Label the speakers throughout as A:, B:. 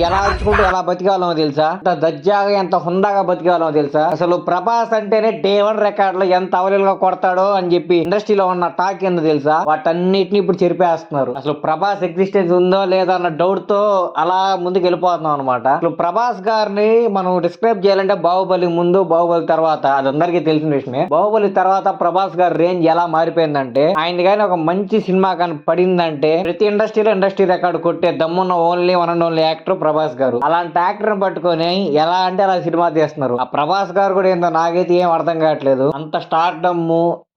A: ఎలా వచ్చుకుంటూ ఎలా బతికాలో తెలుసా, ఎంత దజ్జాగా ఎంత హుందాగా బతికాలో తెలుసా. అసలు ప్రభాస్ అంటేనే డే 1 రికార్డ్ లో ఎంత అవలీలుగా కొడతాడో అని చెప్పి ఇండస్ట్రీలో ఉన్న టాక్ ఏందో తెలుసా, వాటన్నిటిని ఇప్పుడు చెరిపేస్తున్నారు. అసలు ప్రభాస్ ఎగ్జిస్టెన్స్ ఉందో లేదో అన్న డౌట్ తో అలా ముందుకు వెళ్ళిపోతున్నాం అనమాట. అసలు ప్రభాస్ గారిని మనం డిస్క్రైబ్ చేయాలంటే బాహుబలి ముందు బాహుబలి తర్వాత అది అందరికీ తెలిసిన విషయమే. బాహుబలి తర్వాత ప్రభాస్ గారి రేంజ్ ఎలా మారిపోయిందంటే, ఆయన కానీ ఒక మంచి సినిమా కానీ పడిందంటే ప్రతి ఇండస్ట్రీలో ఇండస్ట్రీ రికార్డు కొట్టే దమ్మున్న only one and only actor Prabhas గారు. అలాంటి యాక్టర్ ని పట్టుకొని ఎలా అంటే అలా సినిమా తీస్తున్నారు. ఆ ప్రభాస్ గారు కూడా ఏందో నాకైతే ఏం అర్థం కావట్లేదు. అంత స్టార్డమ్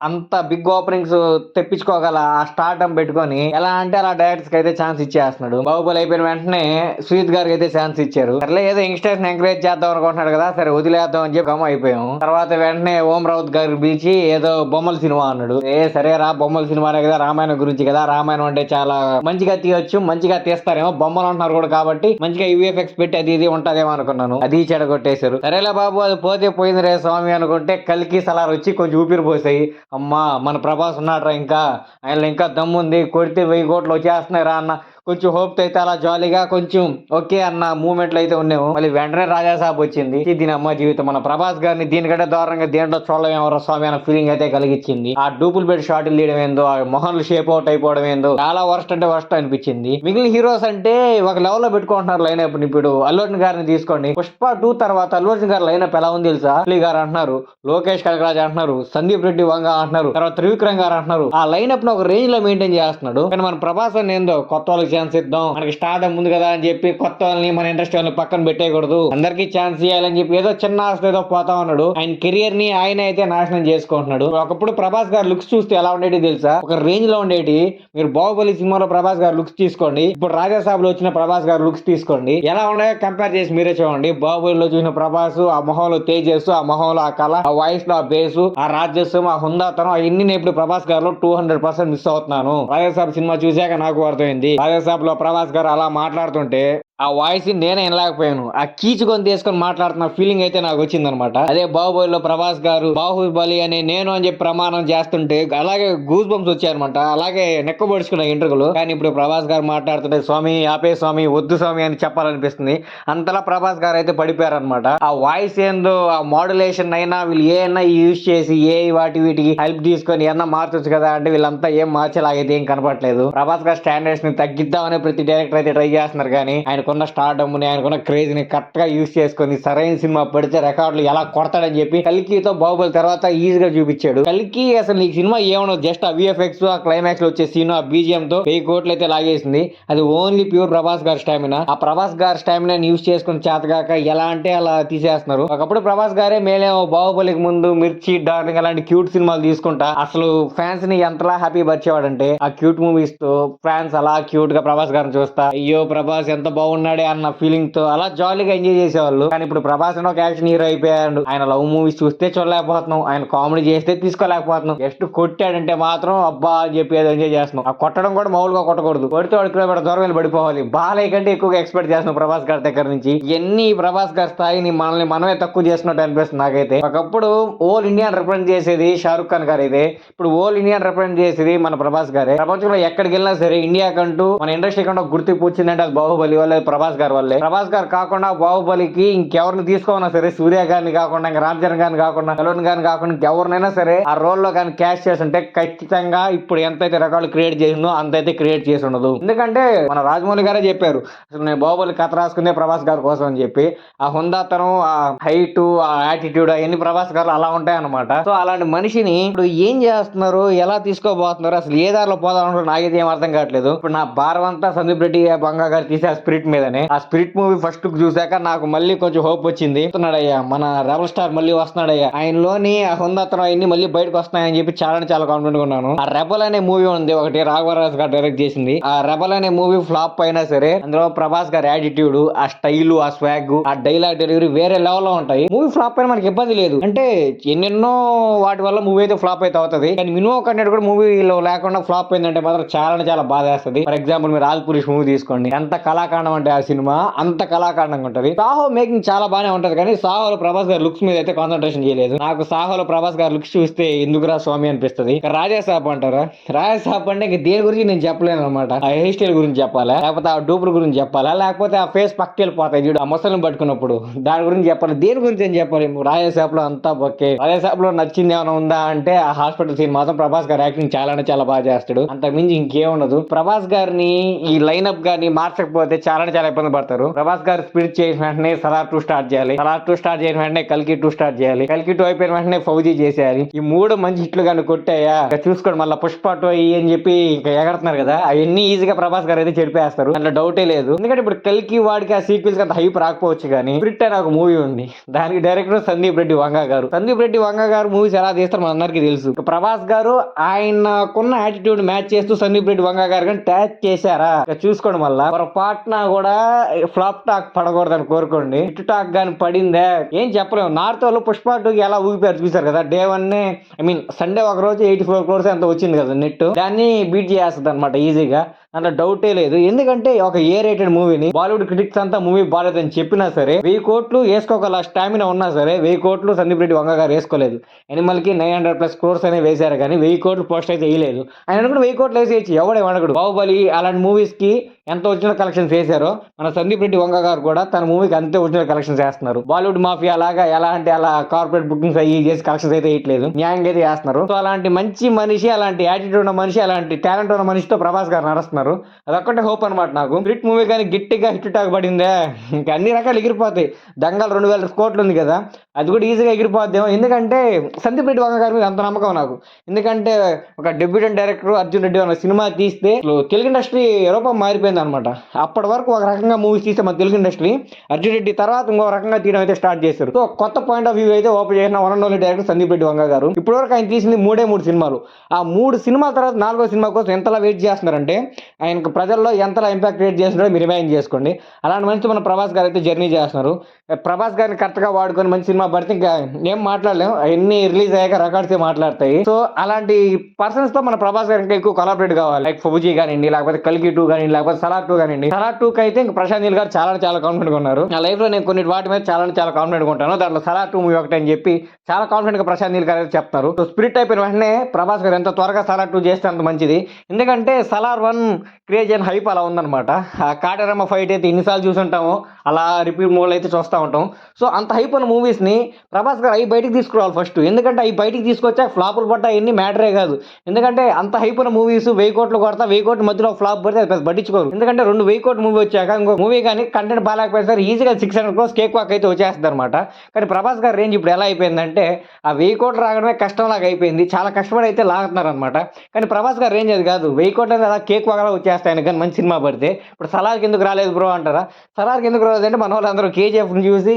A: అంత బిగ్ ఓపెనింగ్స్ తెప్పించుకోగల ఆ స్టార్డమ్ పెట్టుకొని ఎలా అంటే అలా డైరెక్టర్స్ కి అయితే ఛాన్స్ ఇచ్చేస్తున్నాడు. బాహుబలి అయిపోయిన వెంటనే సుజిత్ గారికి అయితే ఛాన్స్ ఇచ్చారు. సరే ఏదో యంగ్స్టర్స్ ఎంకరేజ్ చేద్దాం అనుకుంటున్నాడు కదా, సరే వదిలేద్దాం అని చెప్పి గమ అయిపోయాం. తర్వాత వెంటనే ఓం రావుత్ గారికి పిలిచి ఏదో బొమ్మల సినిమా అన్నాడు. సరే రా, బొమ్మల సినిమానే కదా, రామాయణం గురించి కదా, రామాయణం అంటే చాలా మంచిగా తీయొచ్చు, మంచిగా తీస్తారేమో, బొమ్మలు అంటున్నారు కూడా కాబట్టి మంచిగా యూఎఫ్ఎక్స్ పెట్టి అది ఇది ఉంటదేమో అనుకున్నాను. అది చెడగొట్టేశారు. సరేలే బాబు అది పోతే పోయింది రే స్వామి అనుకుంటే కల్కి సలార్ వచ్చి కొంచెం ఊపిరి పోసాయి. అమ్మా మన ప్రభాస్ ఉన్నాడ్రా, ఇంకా ఆయన ఇంకా దమ్ముంది, కొడితే 1000 కోట్లు వచ్చేస్తున్నాయి రా అన్న కొంచెం హోప్ అయితే అలా జాలీగా కొంచెం ఓకే అన్న మూమెంట్లు అయితే ఉన్నాము. మళ్ళీ వెంటనే రాజాసాబ్ వచ్చింది. దీని అమ్మ జీవితం మన ప్రభాస్ గారిని దీనికంటే దారుణంగా దేంట్లో చూడడం ఎవరో స్వామి అన్న ఫీలింగ్ అయితే కలిగించింది. ఆ డూపుల్ బెడ్ షాట్లు తీయడం ఏందో, ఆ మొహన్లు షేప్ అవుట్ అయిపోవడం ఏందో చాలా వర్స్ట్ అంటే వర్స్ట్ అనిపించింది. మిగిలిన హీరోస్ అంటే ఒక లెవెల్ లో పెట్టుకుంటున్నారు లైనప్. ఇప్పుడు అల్లు అర్జున్ గారిని తీసుకోండి, పుష్ప 2 తర్వాత అల్లు అర్జున్ గారి లైనప్ ఎలా ఉంది తెలుసా. అల్లు గారు అంటున్నారు, లోకేష్ కనకరాజ్ అంటున్నారు, సందీప్ రెడ్డి వంగ అంటున్నారు, తర్వాత త్రివిక్రమ్ గారు అంటున్నారు. ఆ లైనప్ ను ఒక రేంజ్ లో మెయింటైన్ చేస్తున్నాడు. కానీ మన ప్రభాస్ అని ఏందో కొత్త వాళ్ళకి ఛాన్స్ ఇద్దాం, మనకి స్టార్డమ్ ఉంది కదా అని చెప్పి కొత్త వాళ్ళని మన ఇండస్ట్రీ వాళ్ళని పక్కన పెట్టేయకూడదు, అందరికీ ఛాన్స్ ఇవ్వాలని చెప్పి ఏదో చిన్న ఆస్తి ఏదో పోతా ఉన్నాడు. ఆయన కెరియర్ ని ఆయన అయితే నాశనం చేసుకుంటున్నాడు. ఒకప్పుడు ప్రభాస్ గారు లుక్స్ చూస్తే ఎలా ఉండేది తెలుసా, ఒక రేంజ్ లో ఉండేటి. మీరు బాహుబలి సినిమాలో ప్రభాస్ గారు లుక్స్ తీసుకోండి, ఇప్పుడు రాజాసాబ్ లో వచ్చిన ప్రభాస్ గారు లుక్స్ తీసుకోండి, ఎలా ఉన్నాయో కంపేర్ చేసి మీరే చూడండి. బాహుబలిలో చూసిన ప్రభాస్ ఆ మొహంలో తేజస్సు, ఆ మొహంలో ఆ కళ, ఆ వాయిస్ లో ఆ బేసు, ఆ రాజస్వం, ఆ హుందాతనం, అవన్నీ నేను ఇప్పుడు ప్రభాస్ గారిలో 200% మిస్ అవుతున్నాను. రాజాసాబ్ సినిమా చూశాక నాకు అర్థమైంది. రాజాసాబ్ లో ప్రభాస్ గారు అలా మాట్లాడుతుంటే ఆ వాయిస్ నేనే వినలేకపోయాను. ఆ కీచుకొని తీసుకొని మాట్లాడుతున్న ఫీలింగ్ అయితే నాకు వచ్చింది అనమాట. అదే బాహుబలిలో ప్రభాస్ గారు బాహుబలి అని నేను అని చెప్పి ప్రమాణం చేస్తుంటే అలాగే గూస్ బంప్స్ వచ్చాయనమాట. అలాగే నెక్కబడుచుకున్న ఇంటర్వ్యూలు. కానీ ఇప్పుడు ప్రభాస్ గారు మాట్లాడుతుంటే స్వామి ఆపే స్వామి వద్దు స్వామి అని చెప్పాలనిపిస్తుంది. అంతలా ప్రభాస్ గారు అయితే పడిపోయారనమాట. ఆ వాయిస్ ఏందో, ఆ మాడ్యులేషన్ అయినా వీళ్ళు ఏమైనా యూజ్ చేసి వాటి వీటికి హెల్ప్ తీసుకొని ఏమన్నా మార్చొచ్చు కదా అంటే వీళ్ళంతా ఏం మార్చేలాగైతే ఏం కనపట్లేదు. ప్రభాస్ గారు స్టాండర్డ్స్ ని తగ్గిద్దామని ప్రతి డైరెక్టర్ అయితే ట్రై చేస్తున్నారు. కానీ ఆయనకున్న స్టార్డమ్ ని, ఆయనకున్న క్రేజ్ ని కరెక్ట్ గా యూజ్ చేసుకొని సరైన సినిమా పడితే రికార్డులు ఎలా కొడతాడని చెప్పి కల్కితో బాహుబలి తర్వాత ఈజీగా చూపించాడు. కల్కి అసలు ఈ సినిమా ఏమన్నా జస్ట్ ఆ విఎఫ్ఎక్స్, ఆ క్లైమాక్స్ లో వచ్చే సీన్, ఆ బీజిఎం తో 1000 కోట్లు అయితే లాగేసింది. అది ఓన్లీ ప్యూర్ ప్రభాస్ గారి స్టామినా. ఆ ప్రభాస్ గారి స్టామినా యూజ్ చేసుకుని చేతగాక ఎలా అంటే అలా తీసేస్తున్నారు. ఒకప్పుడు ప్రభాస్ గారే మేలేమో బాహుబలికి ముందు మిర్చి, డార్లింగ్ అలాంటి క్యూట్ సినిమాలు తీసుకుంటా అసలు ఫ్యాన్స్ ని ఎంతలా హ్యాపీ పరిచేవాడంటే, ఆ క్యూట్ మూవీస్ తో ఫ్యాన్స్ అలా క్యూట్ గా ప్రభాస్ గారిని చూస్తా అయ్యో ప్రభాస్ ఎంత బాగున్నాడే అన్న ఫీలింగ్ తో అలా జాలీగా ఎంజాయ్ చేసేవాళ్ళు. కానీ ఇప్పుడు ప్రభాస్ ఒక యాక్షన్ హీరో అయిపోయాడు. ఆయన లవ్ మూవీస్ చూస్తే చూడలేకపోతున్నాం, ఆయన కామెడీ చేస్తే తీసుకోలేకపోతున్నాం. జస్ట్ కొట్టాడంటే మాత్రం అబ్బా అని చెప్పి ఏదో ఎంజాయ్ చేస్తున్నాం. ఆ కొట్టడం కూడా మామూలుగా కొట్టకూడదు, కొడితే 1 కిలోమీటర్ దూరం వెళ్ళి పడిపోవాలి. బాలయ్య కంటే ఎక్కువగా ఎక్స్పెక్ట్ చేస్తున్నాం ప్రభాస్ గారి దగ్గర నుంచి. ఎన్ని ప్రభాస్ గారి స్థాయిని మనల్ని మనమే తక్కువ చేస్తున్నట్టు అనిపిస్తుంది నాకైతే. ఒకప్పుడు ఓల్ ఇండియా రిప్రజెంట్ చేసేది షారుఖ్ ఖాన్ గారు అయితే ఇప్పుడు ఓల్ ఇండియా రిప్రజెంట్ చేసేది మన ప్రభాస్ గారే. ప్రపంచంలో ఎక్కడికి వెళ్ళినా సరే ఇండియా కంటూ మన ఇండస్ట్రీ కంటూ గుర్తింపు వచ్చిందంటే అది బాహుబలి వల్ల, ప్రభాస్ గారి వల్లే. ప్రభాస్ గారు కాకుండా బాహుబలికి ఇంకెవరిని తీసుకోమన్నా సరే, సూర్య గారిని కాకుండా, ఇంకా రామ్ చరణ్ గారిని కాకుండా, కలోన్ గారిని కాకుండా ఇంకెవరినైనా సరే ఆ రోల్ లో కానీ క్యాష్ చేస్తుంటే ఖచ్చితంగా ఇప్పుడు ఎంతైతే రికార్డులు క్రియేట్ చేసిందో అంతైతే క్రియేట్ చేసి ఉండదు. ఎందుకంటే మన రాజమౌళి గారే చెప్పారు, అసలు నేను బాహుబలి కథ రాసుకుందే ప్రభాస్ గారి కోసం అని చెప్పి. ఆ హుందాతనం, ఆ హైట్, ఆ యాటిట్యూడ్ అవన్నీ ప్రభాస్ గారు అలా ఉంటాయి అనమాట. సో అలాంటి మనిషిని ఇప్పుడు ఏం చేస్తున్నారు, ఎలా తీసుకోబోతున్నారు, అసలు ఏ దారిలో పోదాం నాకైతే ఏం అర్థం కావట్లేదు. ఇప్పుడు నా భారం అంతా సందీప్ రెడ్డి బంగా గారు తీసే ఆ స్పిరిట్ మీదనే. ఆ స్పిరిట్ మూవీ ఫస్ట్ లుక్ చూసాక నాకు మళ్ళీ కొంచెం హోప్ వచ్చింది. వస్తున్నాడయ్యా మన రెబల్ స్టార్, మళ్ళీ వస్తున్నాడయ్యా, ఆయనలోని ఆ హుందాతనం అన్ని మళ్ళీ బయటకు వస్తున్నాయని చెప్పి చాలా కాన్ఫిడెంట్ గా ఉన్నాను. ఆ రెబల్ అనే మూవీ ఉంది ఒకటి, రాఘవరాజ్ గారు డైరెక్ట్ చేసింది. ఆ రెబల్ అనే మూవీ ఫ్లాప్ అయినా సరే అందులో ప్రభాస్ గారి యాటిట్యూడ్, ఆ స్టైల్, ఆ స్వాగ్, ఆ డైలాగ్ డెలివరీ వేరే లెవెల్ లో ఉంటాయి. మూవీ ఫ్లాప్ అయినా మనకి ఇబ్బంది లేదు. అంటే ఎన్నెన్నో వాటి వల్ల మూవీ అయితే ఫ్లాప్ అయితే అవుతుంది, కానీ మినిమం కంటెంట్ కూడా మూవీలో లేకుండా ఫ్లాప్ అయిందంటే మాత్రం చాలా బాధ వేస్తుంది. ఫర్ ఎగ్జాంపుల్ మీరు ఆల్ పురుష్ మూవీ తీసుకోండి, ఎంత కళాకాండం అంటే ఉంటది ఆ సినిమా, అంత కళాకాండంగా ఉంటది. సాహో మేకింగ్ చాలా బానే ఉంటది కానీ సాహోలో ప్రభాస్ గారి లుక్స్ మీద అయితే కాన్సన్ట్రేషన్ చేయలేదు. నాకు సాహోలో ప్రభాస్ గారి లుక్స్ చూస్తే ఎందుకురా స్వామి అనిపిస్తది. రాజాసాబ్ అంటారా, రాజాసాబ్ అంటే ఇంక దేని గురించి నేను చెప్పలేను అనమాట. ఆ హెయిర్ స్టైల్ గురించి చెప్పాలా, లేకపోతే ఆ డూపుల గురించి చెప్పాలా, లేకపోతే ఆ ఫేస్ పక్కకి వెళ్ళిపోతాయి చూడు ఆ ముసలిని పట్టుకున్నప్పుడు దాని గురించి చెప్పాలి. దేని గురించి ఏం చెప్పాలి. రాజాసాబ్ లో అంతా బొక్కే. రాజాసాబ్ లో నచ్చింది ఏమైనా ఉందా అంటే ఆ హాస్పిటల్ సీన్ మాత్రం ప్రభాస్ గారు యాక్టింగ్ చాలా అంటే చాలా బాగా చేస్తాడు. అంతకు మించి ఇంకేముండదు. ప్రభాస్ గారిని ఈ లైనప్ గాని మార్చకపోతే చాలా అంటే చాలా ఇబ్బంది పడతారు. ప్రభాస్ గారు స్పిరిట్ చేసిన వెంటనే సలార్ 2 స్టార్ట్ చేయాలి. సలార్ 2 స్టార్ట్ చేసిన వెంటనే కల్కి 2 స్టార్ట్ చేయాలి. కల్కి 2 అయిపోయిన వెంటనే ఫౌజీ చేసేయాలి. ఈ 3 మంచి హిట్లు కానీ కొట్టాయా ఇక చూసుకోండి. మళ్ళీ పుష్ప 2 అని చెప్పి ఇంకా ఎగడుతున్నారు కదా, అవన్నీ ఈజీగా ప్రభాస్ గారు అయితే చెడిపేస్తారు, అందులో డౌటే లేదు. ఎందుకంటే ఇప్పుడు కల్కి వాడికి ఆ సీక్వెల్స్ అంత హైప్ రాకపోవచ్చు కానీ స్పిరిట్ అనే ఒక మూవీ ఉంది, దానికి డైరెక్టర్ సందీప్ రెడ్డి వంగ గారు. సందీప్ రెడ్డి వంగ గారు మూవీస్ ఎలా తీస్తారు మన అందరికీ తెలుసు. ప్రభాస్ గారు ఆయనకున్న యాటిట్యూడ్ మ్యాచ్ చేస్తూ సందీప్ రెడ్డి వంగ గారు కానీ ట్యాచ్ చేశారా ఇక చూసుకోండి. మళ్ళా పొరపాటున కూడా ఫ్లాప్ టాక్ పడకూడదని కోరుకోండి. హిట్ టాక్ గాని పడిందే ఏం చెప్పలేము. నార్త్ వాళ్ళు పుష్ప 2కి ఎలా ఊగిపోయారు చూసారు కదా. డే 1 ఐ మీన్ సండే ఒక రోజు 84 crores ఎంత వచ్చింది కదా నెట్, దాన్ని బీట్ చేస్తుంది అనమాట ఈజీగా, అందులో డౌటే లేదు. ఎందుకంటే ఒక ఏ రేటెడ్ మూవీని బాలీవుడ్ క్రిటిక్స్ అంతా మూవీ బాలేదని చెప్పినా సరే 1000 కోట్లు వేసుకోగల స్టామినా ఉన్నా సరే 1000 కోట్లు సందీప్ రెడ్డి వంగ గారు వేసుకోలేదు. ఎనిమల్ కి 900+ crores అనే వేశారు కానీ 1000 కోట్లు పోస్ట్ అయితే వేయలేదు. ఆయన కూడా 1000 కోట్లు వేసేయచ్చు, ఎవడే వనగడు. బాహుబలి అలాంటి మూవీస్ కి ఎంత ఒరిజినల్ కలెక్షన్స్ వేశారో మన సందీప్ రెడ్డి వంగ గారు కూడా తన మూవీకి అంతే ఒరిజినల్ కలెక్షన్స్ వేస్తున్నారు. బాలీవుడ్ మాఫియా లాగా ఎలా అంటే అలా కార్పొరేట్ బుకింగ్స్ అయ్యి చేసి కలెక్షన్స్ అయితే వేయట్లేదు, న్యాయంగా అయితే వేస్తున్నారు. సో అలాంటి మంచి మనిషి, అలాంటి యాటిట్యూడ్ ఉన్న మనిషి, అలాంటి టాలెంట్ ఉన్న మనిషితో ప్రభాస్ గారు నడుస్తున్నారు. అదొక్కటే హోప్ అనమాట నాకు. స్పిరిట్ మూవీ కానీ గట్టిగా హిట్ టాక్ పడిందే ఇంకా అన్ని రకాలు ఎగిరిపోతాయి. దంగల్ 2000 కోట్లు ఉంది కదా, అది కూడా ఈజీగా ఎగిరిపోద్దేమో. ఎందుకంటే సందీప్ రెడ్డి వంగ గారి మీద అంత నమ్మకం నాకు. ఎందుకంటే ఒక డెబ్యూటెంట్ డైరెక్టర్ అర్జున్ రెడ్డి అన్న సినిమా తీస్తే తెలుగు ఇండస్ట్రీ రూపం మారిపోయింది అనమాట. అప్పటి వరకు ఒక రకంగా మూవీస్ తీస్తే మన తెలుగు ఇండస్ట్రీ, అర్జున్ రెడ్డి తర్వాత ఇంకో రకంగా తీయడం అయితే స్టార్ట్ చేశారు. సో కొత్త పాయింట్ ఆఫ్ వ్యూ అయితే ఓపెన్ చేసిన one and only director Sandeep Reddy Vanga గారు. ఇప్పటి వరకు ఆయన తీసింది 3 సినిమాలు. ఆ 3 సినిమాల తర్వాత 4వ సినిమా కోసం ఎంతలా వెయిట్ చేస్తున్నారంటే ఆయనకు ప్రజల్లో ఎంతలా ఇంపాక్ట్ క్రియేట్ చేస్తున్నారో మీరు ఇమాజిన్ చేసుకోండి. అలాంటి మంచి మన ప్రభాస్ గారు అయితే జర్నీ చేస్తున్నారు. ప్రభాస్ గారిని కరెక్ట్ గా వాడుకొని మంచి సినిమా పడితే ఇంకా ఏం మాట్లాడలేము, అవన్నీ రిలీజ్ అయ్యాక రికార్డ్స్ మాట్లాడతాయి. సో అలాంటి పర్సన్స్ తో మన ప్రభాస్ గారికి ఎక్కువ కొలాబరేట్ కావాలి. లైక్ ఫౌజీ కానివ్వండి, లేకపోతే కల్కి 2 కానివ్వండి, లేకపోతే సలార్ 2 కానివ్వండి. సలార్ 2 అయితే ఇంకా ప్రశాంత్ నీల్ గారు చాలా చాలా కాన్ఫిడెంట్ గా ఉన్నారు. నా లైఫ్ లో నేను కొన్ని వాటి మీద చాలా చాలా కాన్ఫిడెంట్ గా ఉంటాను. దాంట్లో సలార్ 2 మూవీ ఒకటి అని చెప్పి చాలా కాన్ఫిడెంట్ గా ప్రశాంత్ నీల్ గారు చెప్తారు. సో స్పిరిట్ అయిపోయిన వెంటనే ప్రభాస్ గారు ఎంత త్వరగా సలార్ 2 చేస్తే అంత మంచిది. ఎందుకంటే సలార్ 1 క్రియేజ్ అయిన హైప్ అలా ఉందన్నమాట. ఆ కాటరమ్మ ఫైట్ అయితే ఎన్నిసార్లు చూసుంటామో అలా రిపీట్ మోడ్ అయితే చూస్తూ ఉంటాం. సో అంత హైప్ ఉన్న మూవీస్ ని ప్రభాస్ గారు అవి బయటికి తీసుకురావాలి ఫస్ట్. ఎందుకంటే అవి బయటికి తీసుకొచ్చా ఫ్లాపులు పడ్డా ఎన్ని మ్యాటరే కాదు. ఎందుకంటే అంత హైప్ ఉన్న మూవీస్ 1000 కోట్లు కొడతా 1000 కోట్ల మధ్యలో ఫ్లాప్ పడితే అది పట్టించుకోరు. ఎందుకంటే 1000 కోట్ల మూవీ వచ్చాక ఇంకో మూవీ కానీ కంటెంట్ బాగాలేకపోయినా సరే ఈజీగా 600 crores కేక్ వాక్ అయితే వచ్చేస్తుంది అనమాట. కానీ ప్రభాస్ గారు రేంజ్ ఇప్పుడు ఎలా అయిపోయిందంటే ఆ 1000 కోట్లు రావడమే కష్టం లాగా అయిపోయింది. చాలా కష్టపడి అయితే లాగుతున్నారు అనమాట. కానీ ప్రభాస్ గారు రేంజ్ అది కాదు, 1000 కోట్లు అనేది అలా కేక్ వాక్ వచ్చేస్తాయని కానీ మంచి సినిమా పడితే. ఇప్పుడు సలార్కి ఎందుకు రాలేదు బ్రో అంటారా, సలార్కి ఎందుకు రాలేదంటే మన వాళ్ళందరూ KGF చూసి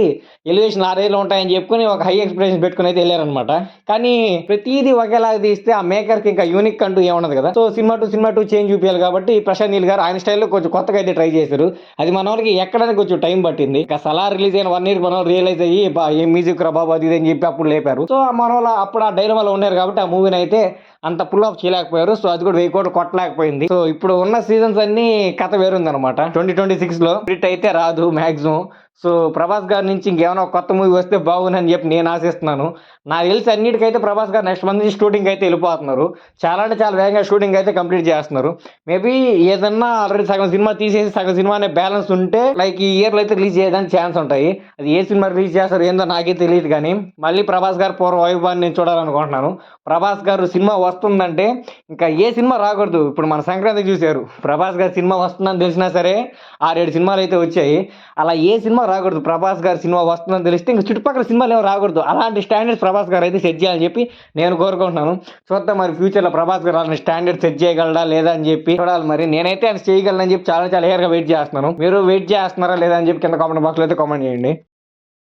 A: ఎలివేషన్ 6 ఉంటాయని చెప్పుకుని ఒక హై ఎక్స్పెక్టేషన్ పెట్టుకుని అయితే వెళ్ళారనమాట. కానీ ప్రతిదీ ఒకేలాగా తీస్తే ఆ మేకర్కి ఇంకా యూనిక్ అంటూ ఏమున్నది కదా. సో సినిమా టూ చేంజ్ చూపించాలి కాబట్టి ప్రశాంత్ నీల్ గారు ఆయన స్టైల్లో కొంచెం కొత్తగా అయితే ట్రై చేశారు. అది మన వాళ్ళకి ఎక్కడానికి కొంచెం టైం పట్టింది. ఇంకా సలార్ రిలీజ్ అయిన 1 year మన వాళ్ళు రియలైజ్ అయ్యి ఏ మ్యూజిక్ రా బాబు అది అని చెప్పి అప్పుడు లేపారు. సో మన వాళ్ళు అప్పుడు ఆ డైలమాలో ఉన్నారు కాబట్టి ఆ మూవీని అయితే అంత పుల్ ఆఫ్ చేయలేకపోయారు. సో అది కూడా 1000 కోట్లు కొట్టలేకపోయింది. సో ఇప్పుడు ఉన్న సీజన్స్ అన్ని కథ వేరుందనమాట. 2026లో హిట్ అయితే రాదు మాక్సిమం. సో ప్రభాస్ గారి నుంచి ఇంకేమైనా కొత్త మూవీ వస్తే బాగుందని చెప్పి నేను ఆశిస్తున్నాను. నాకు తెలిసి అన్నిటికైతే ప్రభాస్ గారు నెక్స్ట్ మంత్ నుంచి షూటింగ్ అయితే వెళ్ళిపోతున్నారు. చాలా అంటే చాలా వేగంగా షూటింగ్ అయితే కంప్లీట్ చేస్తున్నారు. మేబీ ఏదన్నా ఆల్రెడీ సగం సినిమా తీసేసి సగం సినిమా అనే బ్యాలెన్స్ ఉంటే లైక్ ఈ ఇయర్లో అయితే రిలీజ్ చేయడానికి ఛాన్స్ ఉంటాయి. అది ఏ సినిమా రిలీజ్ చేస్తారో ఏందో నాకే తెలియదు. కానీ మళ్ళీ ప్రభాస్ గారు పూర్వ వైభవాన్ని నేను చూడాలనుకుంటున్నాను. ప్రభాస్ గారు సినిమా వస్తుందంటే ఇంకా ఏ సినిమా రాకూడదు. ఇప్పుడు మన సంక్రాంతి చూశారు, ప్రభాస్ గారి సినిమా వస్తుందని తెలిసినా సరే 6-7 సినిమాలు అయితే వచ్చాయి. అలా ఏ సినిమా రాకూడదు. ప్రభాస్ గారి సినిమా వస్తుందని తెలిస్తే ఇంక చుట్టుపక్కల సినిమాలు ఏమో రాకూడదు. అలాంటి స్టాండర్డ్స్ ప్రభాస్ గారు అయితే సెట్ చేయాలని చెప్పి నేను కోరుకుంటున్నాను. చూద్దాం మరి ఫ్యూచర్లో ప్రభాస్ గారు అలాంటి స్టాండర్డ్ సెట్ చేయగలడా లేదా అని చెప్పి చూడాలి. మరి నేనైతే ఆయన చేయగలనని చెప్పి చాలా చాలా హెయిర్గా వెయిట్ చేస్తున్నాను. మీరు వెయిట్ చేస్తున్నారా లేదా అని చెప్పి కింద కామెంట్ బాక్స్లో అయితే కామెంట్ చేయండి.